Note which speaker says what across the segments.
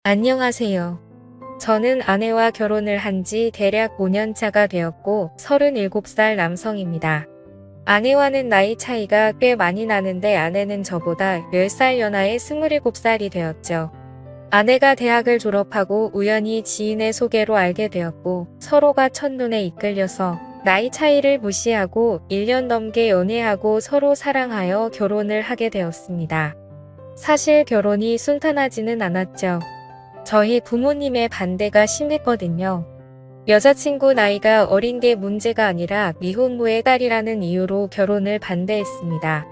Speaker 1: 안녕하세요. 저는 아내와 결혼을 한 지 대략 5년 차가 되었고 37살 남성입니다. 아내와는 나이 차이가 꽤 많이 나는데 아내는 저보다 10살 연하의 27살이 되었죠. 아내가 대학을 졸업하고 우연히 지인의 소개로 알게 되었고 서로가 첫눈에 이끌려서 나이 차이를 무시하고 1년 넘게 연애하고 서로 사랑하여 결혼을 하게 되었습니다. 사실 결혼이 순탄하지는 않았죠. 저희 부모님의 반대가 심했거든요. 여자친구 나이가 어린 게 문제가 아니라 미혼모의 딸이라는 이유로 결혼을 반대했습니다.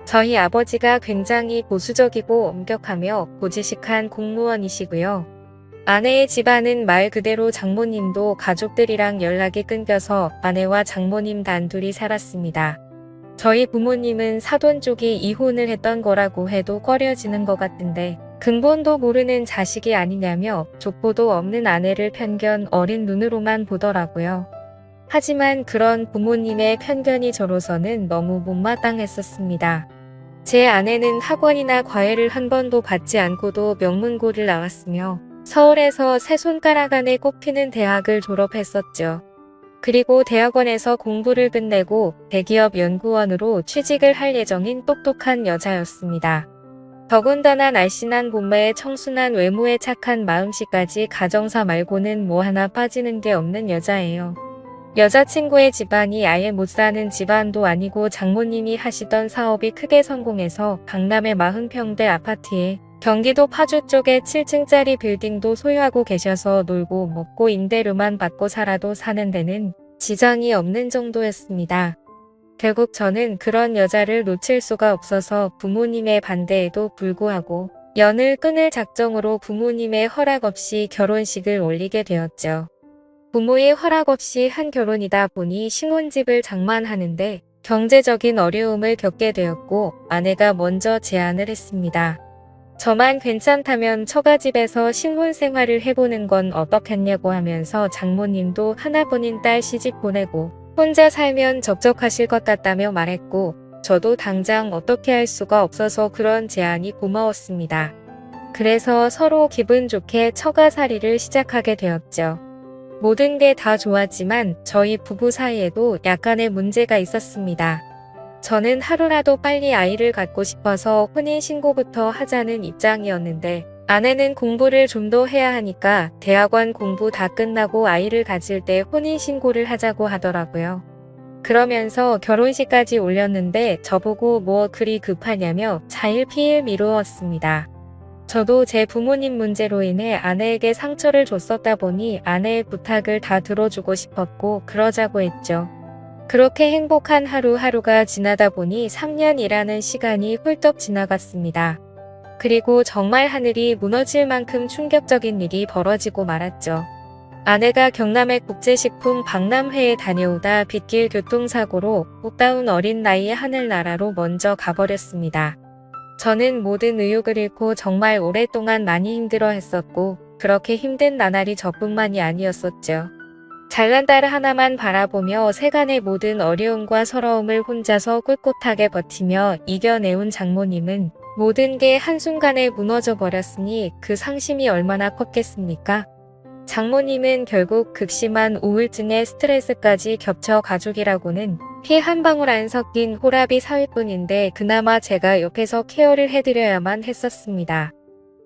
Speaker 1: 저희 아버지가 굉장히 보수적이고 엄격하며 고지식한 공무원이시고요. 아내의 집안은 말 그대로 장모님도 가족들이랑 연락이 끊겨서 아내와 장모님 단둘이 살았습니다. 저희 부모님은 사돈 쪽이 이혼을 했던 거라고 해도 꺼려지는 것 같은데 근본도 모르는 자식이 아니냐며 족보도 없는 아내를 편견 어린 눈으로만 보더라고요. 하지만 그런 부모님의 편견이 저로서는 너무 못마땅했었습니다. 제 아내는 학원이나 과외를 한 번도 받지 않고도 명문고를 나왔으며 서울에서 세 손가락 안에 꼽히는 대학을 졸업했었죠. 그리고 대학원에서 공부를 끝내고 대기업 연구원으로 취직을 할 예정인 똑똑한 여자였습니다. 더군다나 날씬한 몸매에 청순한 외모에 착한 마음씨까지 가정사 말고는 뭐 하나 빠지는 게 없는 여자예요. 여자친구의 집안이 아예 못 사는 집안도 아니고 장모님이 하시던 사업이 크게 성공해서 강남의 40평대 아파트에 경기도 파주 쪽에 7층짜리 빌딩도 소유하고 계셔서 놀고 먹고 임대료만 받고 살아도 사는 데는 지장이 없는 정도였습니다. 결국 저는 그런 여자를 놓칠 수가 없어서 부모님의 반대에도 불구하고 연을 끊을 작정으로 부모님의 허락 없이 결혼식을 올리게 되었죠. 부모의 허락 없이 한 결혼이다 보니 신혼집을 장만하는데 경제적인 어려움을 겪게 되었고 아내가 먼저 제안을 했습니다. 저만 괜찮다면 처가집에서 신혼 생활을 해보는 건 어떻겠냐고 하면서 장모님도 하나뿐인 딸 시집 보내고 혼자 살면 적적하실 것 같다며 말했고 저도 당장 어떻게 할 수가 없어서 그런 제안이 고마웠습니다. 그래서 서로 기분 좋게 처가살이를 시작하게 되었죠. 모든 게 다 좋았지만 저희 부부 사이에도 약간의 문제가 있었습니다. 저는 하루라도 빨리 아이를 갖고 싶어서 혼인신고부터 하자는 입장이었는데 아내는 공부를 좀 더 해야 하니까 대학원 공부 다 끝나고 아이를 가질 때 혼인신고를 하자고 하더라고요. 그러면서 결혼식까지 올렸는데 저보고 뭐 그리 급하냐며 차일피일 미루었습니다. 저도 제 부모님 문제로 인해 아내에게 상처를 줬었다 보니 아내의 부탁을 다 들어주고 싶었고 그러자고 했죠. 그렇게 행복한 하루하루가 지나다 보니 3년이라는 시간이 훌쩍 지나갔습니다. 그리고 정말 하늘이 무너질 만큼 충격적인 일이 벌어지고 말았죠. 아내가 경남의 국제식품 박람회에 다녀오다 빗길 교통사고로 못다운 어린 나이에 하늘나라로 먼저 가버렸습니다. 저는 모든 의욕을 잃고 정말 오랫동안 많이 힘들어했었고 그렇게 힘든 나날이 저뿐만이 아니었었죠. 잘난 딸 하나만 바라보며 세간의 모든 어려움과 서러움을 혼자서 꿋꿋하게 버티며 이겨내온 장모님은 모든 게 한순간에 무너져 버렸으니 그 상심이 얼마나 컸겠습니까? 장모님은 결국 극심한 우울증에 스트레스까지 겹쳐 가족이라고는 피 한 방울 안 섞인 호라비 사위뿐인데 그나마 제가 옆에서 케어를 해드려야만 했었습니다.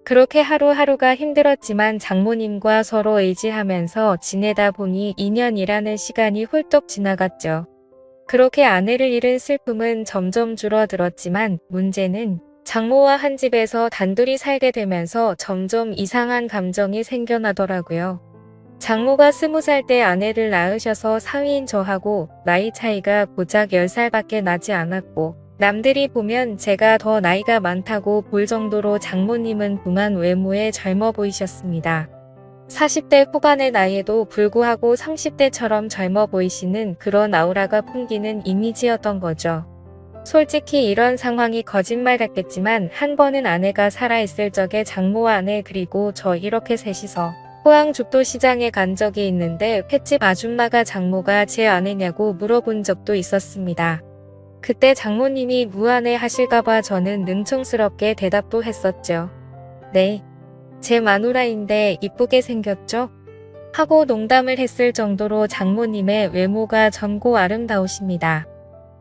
Speaker 1: 그렇게 하루하루가 힘들었지만 장모님과 서로 의지하면서 지내다 보니 2년이라는 시간이 훌쩍 지나갔죠. 그렇게 아내를 잃은 슬픔은 점점 줄어들었지만 문제는 장모와 한 집에서 단둘이 살게 되면서 점점 이상한 감정이 생겨나더라고요. 장모가 20살 때 아내를 낳으셔서 사위인 저하고 나이 차이가 고작 10살밖에 나지 않았고 남들이 보면 제가 더 나이가 많다고 볼 정도로 장모님은 붕한 외모에 젊어 보이셨습니다. 40대 후반의 나이에도 불구하고 30대처럼 젊어 보이시는 그런 아우라가 풍기는 이미지였던 거죠. 솔직히 이런 상황이 거짓말 같겠지만 한 번은 아내가 살아있을 적에 장모와 아내 그리고 저 이렇게 셋이서 포항죽도시장에 간 적이 있는데 횟집 아줌마가 장모가 제 아내냐고 물어본 적도 있었습니다. 그때 장모님이 무안해 하실까봐 저는 능청스럽게 대답도 했었죠. 네. 제 마누라인데 이쁘게 생겼죠? 하고 농담을 했을 정도로 장모님의 외모가 젊고 아름다우십니다.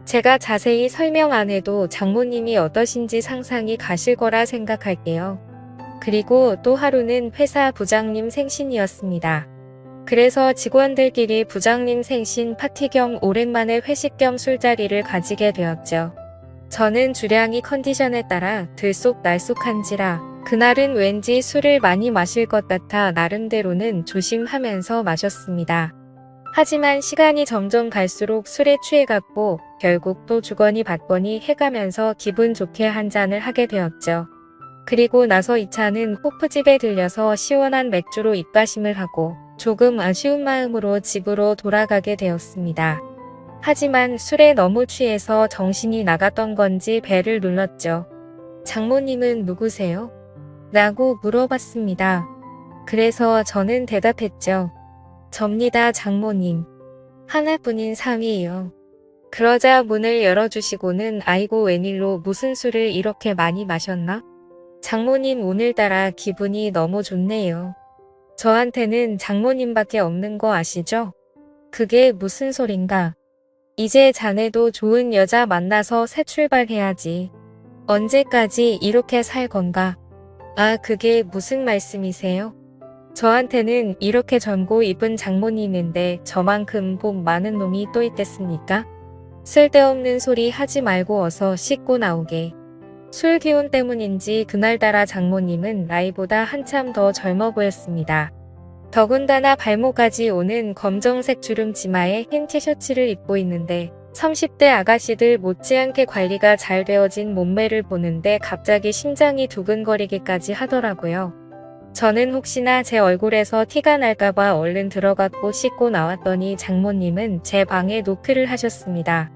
Speaker 1: 제가 자세히 설명 안 해도 장모님이 어떠신지 상상이 가실 거라 생각할게요. 그리고 또 하루는 회사 부장님 생신이었습니다. 그래서 직원들끼리 부장님 생신 파티 겸 오랜만에 회식 겸 술자리를 가지게 되었죠. 저는 주량이 컨디션에 따라 들쑥날쑥한지라 그날은 왠지 술을 많이 마실 것 같아 나름대로는 조심하면서 마셨습니다. 하지만 시간이 점점 갈수록 술에 취해갔고 결국 또 주거니 받거니 해가면서 기분 좋게 한 잔을 하게 되었죠. 그리고 나서 2차는 호프집에 들려서 시원한 맥주로 입가심을 하고 조금 아쉬운 마음으로 집으로 돌아가게 되었습니다. 하지만 술에 너무 취해서 정신이 나갔던 건지 벨을 눌렀죠. 장모님은 누구세요? 라고 물어봤습니다. 그래서 저는 대답했죠. 접니다 장모님. 하나뿐인 3이에요. 그러자 문을 열어주시고는 아이고 웬일로 무슨 술을 이렇게 많이 마셨나? 장모님 오늘따라 기분이 너무 좋네요. 저한테는 장모님밖에 없는 거 아시죠? 그게 무슨 소린가? 이제 자네도 좋은 여자 만나서 새 출발해야지. 언제까지 이렇게 살 건가? 아, 그게 무슨 말씀이세요? 저한테는 이렇게 젊고 이쁜 장모님인데 저만큼 복 많은 놈이 또 있겠습니까? 쓸데없는 소리 하지 말고 어서 씻고 나오게. 술 기운 때문인지 그날따라 장모님은 나이보다 한참 더 젊어 보였습니다. 더군다나 발목까지 오는 검정색 주름 치마에 흰 티셔츠를 입고 있는데 30대 아가씨들 못지않게 관리가 잘 되어진 몸매를 보는데 갑자기 심장이 두근거리기까지 하더라고요. 저는 혹시나 제 얼굴에서 티가 날까봐 얼른 들어갔고 씻고 나왔더니 장모님은 제 방에 노크를 하셨습니다.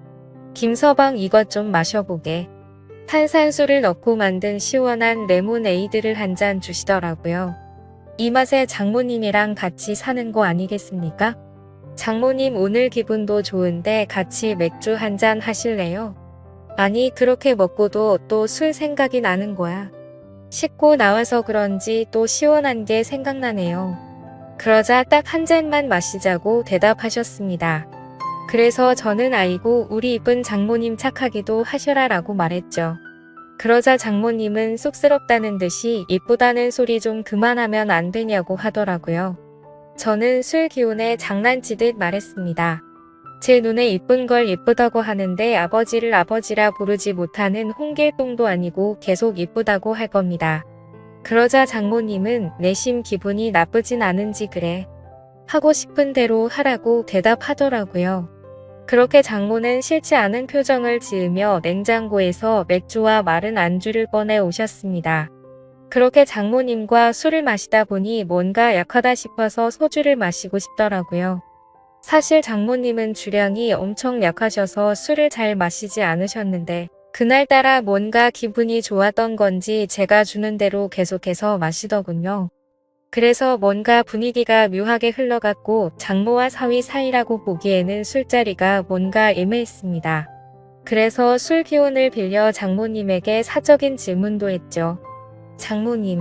Speaker 1: 김서방 이것 좀 마셔보게. 탄산수를 넣고 만든 시원한 레모네이드를 한 잔 주시더라고요. 이 맛에 장모님이랑 같이 사는 거 아니겠습니까? 장모님 오늘 기분도 좋은데 같이 맥주 한 잔 하실래요? 아니 그렇게 먹고도 또 술 생각이 나는 거야. 씻고 나와서 그런지 또 시원한 게 생각나네요. 그러자 딱 한 잔만 마시자고 대답하셨습니다. 그래서 저는 아이고 우리 이쁜 장모님 착하기도 하셔라 라고 말했죠. 그러자 장모님은 쑥스럽다는 듯이 이쁘다는 소리 좀 그만하면 안 되냐고 하더라고요. 저는 술 기운에 장난치듯 말했습니다. 제 눈에 이쁜 걸 이쁘다고 하는데 아버지를 아버지라 부르지 못하는 홍길동도 아니고 계속 이쁘다고 할 겁니다. 그러자 장모님은 내심 기분이 나쁘진 않은지 그래. 하고 싶은 대로 하라고 대답하더라고요. 그렇게 장모는 싫지 않은 표정을 지으며 냉장고에서 맥주와 마른 안주를 꺼내 오셨습니다. 그렇게 장모님과 술을 마시다 보니 뭔가 약하다 싶어서 소주를 마시고 싶더라고요. 사실 장모님은 주량이 엄청 약하셔서 술을 잘 마시지 않으셨는데 그날따라 뭔가 기분이 좋았던 건지 제가 주는 대로 계속해서 마시더군요. 그래서 뭔가 분위기가 묘하게 흘러갔고 장모와 사위 사이라고 보기에는 술자리가 뭔가 애매했습니다. 그래서 술 기운을 빌려 장모님에게 사적인 질문도 했죠. 장모님,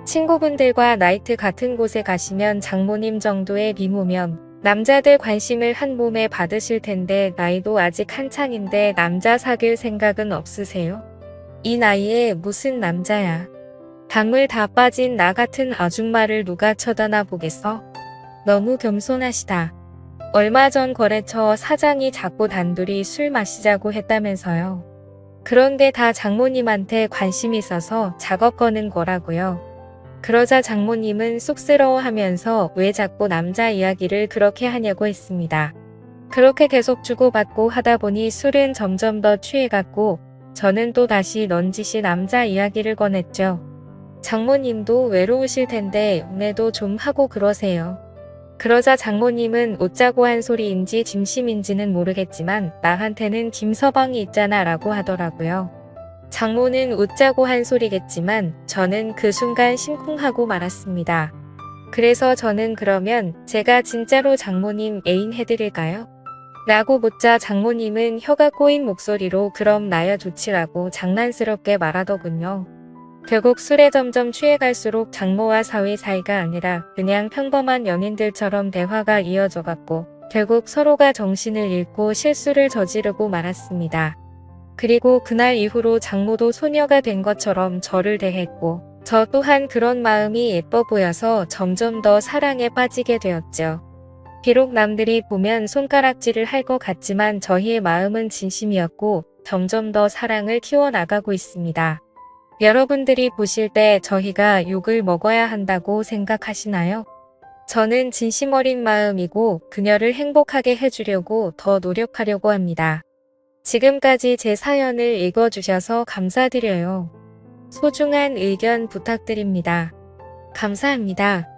Speaker 1: 친구분들과 나이트 같은 곳에 가시면 장모님 정도의 미모면 남자들 관심을 한 몸에 받으실 텐데 나이도 아직 한창인데 남자 사귈 생각은 없으세요? 이 나이에 무슨 남자야. 단물 다 빠진 나 같은 아줌마를 누가 쳐다나 보겠어? 너무 겸손하시다. 얼마 전 거래처 사장이 자꾸 단둘이 술 마시자고 했다면서요. 그런데 다 장모님한테 관심이 있어서 작업 거는 거라고요. 그러자 장모님은 쑥스러워하면서 왜 자꾸 남자 이야기를 그렇게 하냐고 했습니다. 그렇게 계속 주고받고 하다 보니 술은 점점 더 취해갔고 저는 또 다시 넌지시 남자 이야기를 꺼냈죠. 장모님도 외로우실 텐데 연애도 좀 하고 그러세요. 그러자 장모님은 웃자고 한 소리인지 진심인지는 모르겠지만 나한테는 김서방이 있잖아 라고 하더라고요. 장모는 웃자고 한 소리겠지만 저는 그 순간 심쿵하고 말았습니다. 그래서 저는 그러면 제가 진짜로 장모님 애인 해드릴까요? 라고 묻자 장모님은 혀가 꼬인 목소리로 그럼 나야 좋지라고 장난스럽게 말하더군요. 결국 술에 점점 취해갈수록 장모와 사위 사이가 아니라 그냥 평범한 연인들처럼 대화가 이어져갔고 결국 서로가 정신을 잃고 실수를 저지르고 말았습니다. 그리고 그날 이후로 장모도 소녀가 된 것처럼 저를 대했고 저 또한 그런 마음이 예뻐 보여서 점점 더 사랑에 빠지게 되었죠. 비록 남들이 보면 손가락질을 할 것 같지만 저희의 마음은 진심이었고 점점 더 사랑을 키워나가고 있습니다. 여러분들이 보실 때 저희가 욕을 먹어야 한다고 생각하시나요? 저는 진심 어린 마음이고 그녀를 행복하게 해주려고 더 노력하려고 합니다. 지금까지 제 사연을 읽어주셔서 감사드려요. 소중한 의견 부탁드립니다. 감사합니다.